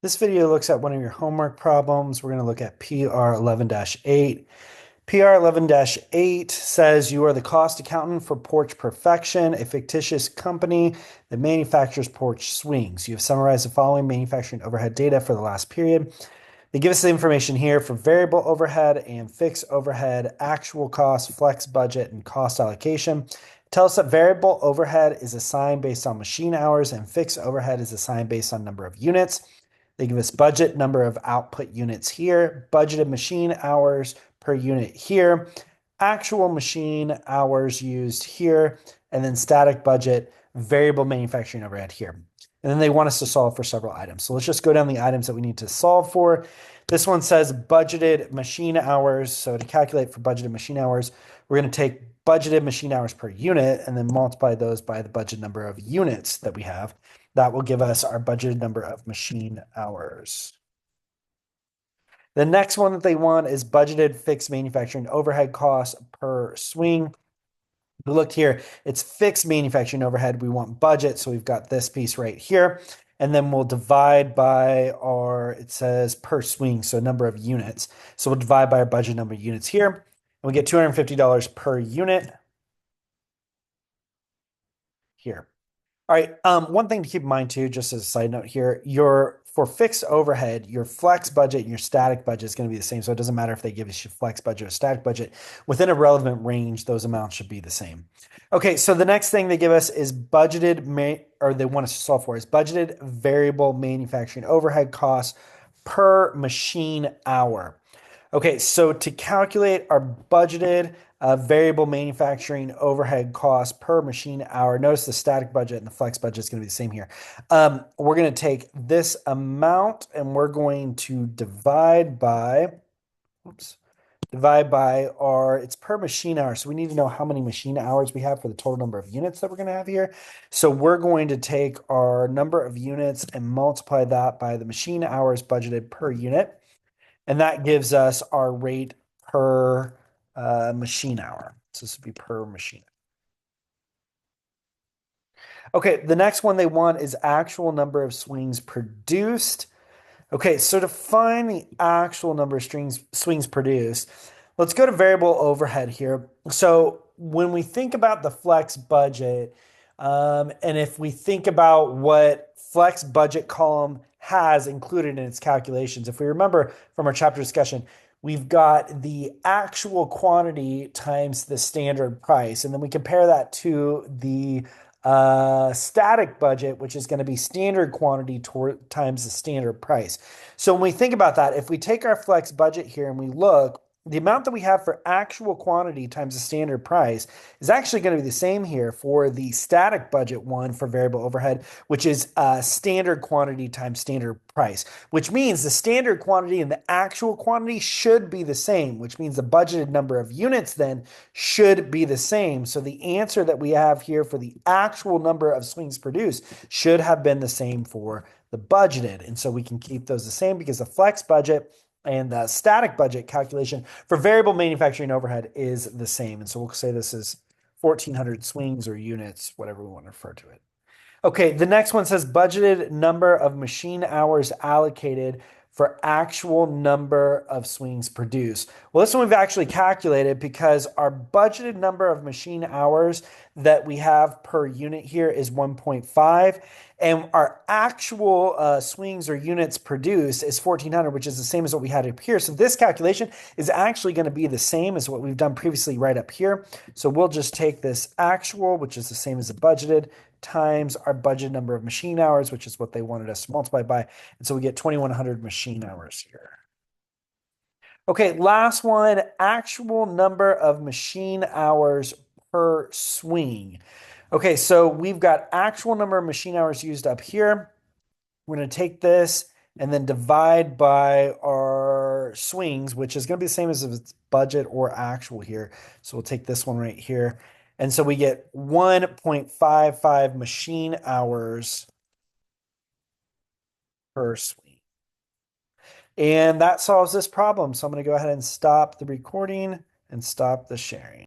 This video looks at one of your homework problems. We're going to look at PR11-8. PR11-8 says you are the cost accountant for Porch Perfection, a fictitious company that manufactures porch swings. You have summarized the following manufacturing overhead data for the last period. They give us the information here for variable overhead and fixed overhead, actual cost, flex budget, and cost allocation. Tell us that variable overhead is assigned based on machine hours and fixed overhead is assigned based on number of units. They give us budget number of output units here, budgeted machine hours per unit here, actual machine hours used here, and then static budget, variable manufacturing overhead here. And then they want us to solve for several items. So let's just go down the items that we need to solve for. This one says budgeted machine hours. So to calculate for budgeted machine hours, we're going to take budgeted machine hours per unit and then multiply those by the budget number of units that we have. That will give us our budgeted number of machine hours. The next one that they want is budgeted fixed manufacturing overhead costs per swing. We looked here, it's fixed manufacturing overhead. We want budget, so we've got this piece right here. And then we'll divide by our, it says per swing, so number of units. So we'll divide by our budget number of units here. And we get $250 per unit here. All right, one thing to keep in mind too, just as a side note here, for fixed overhead, your flex budget and your static budget is going to be the same. So it doesn't matter if they give us your flex budget or static budget. Within a relevant range, those amounts should be the same. Okay, so the next thing they give us is or they want us to solve for is budgeted variable manufacturing overhead costs per machine hour. Okay, so to calculate our budgeted variable manufacturing overhead cost per machine hour, notice the static budget and the flex budget is going to be the same here. We're going to take this amount and we're going to divide by it's per machine hour. So we need to know how many machine hours we have for the total number of units that we're going to have here. So we're going to take our number of units and multiply that by the machine hours budgeted per unit. And that gives us our rate per machine hour. So this would be per machine. Okay, the next one they want is actual number of swings produced. Okay, so to find the actual number of swings produced, let's go to variable overhead here. So when we think about the flex budget, and if we think about what flex budget column has included in its calculations, if we remember from our chapter discussion, we've got the actual quantity times the standard price, and then we compare that to the static budget, which is going to be standard quantity times the standard price. So when we think about that, if we take our flex budget here and we look, the amount that we have for actual quantity times the standard price is actually going to be the same here for the static budget one for variable overhead, which is standard quantity times standard price, which means the standard quantity and the actual quantity should be the same, which means the budgeted number of units then should be the same. So the answer that we have here for the actual number of swings produced should have been the same for the budgeted. And so we can keep those the same because the flex budget and the static budget calculation for variable manufacturing overhead is the same. And so we'll say this is 1,400 swings or units, whatever we want to refer to it. Okay, the next one says budgeted number of machine hours allocated for actual number of swings produced. Well, this one we've actually calculated because our budgeted number of machine hours that we have per unit here is 1.5, and our actual swings or units produced is 1,400, which is the same as what we had up here. So this calculation is actually going to be the same as what we've done previously right up here. So we'll just take this actual, which is the same as the budgeted, times our budget number of machine hours, which is what they wanted us to multiply by. And so we get 2,100 machine hours here. Okay, last one, actual number of machine hours per swing. Okay, so we've got actual number of machine hours used up here. We're going to take this and then divide by our swings, which is going to be the same as if it's budget or actual here. So we'll take this one right here. And so we get 1.55 machine hours per swing. And that solves this problem. So I'm going to go ahead and stop the recording and stop the sharing.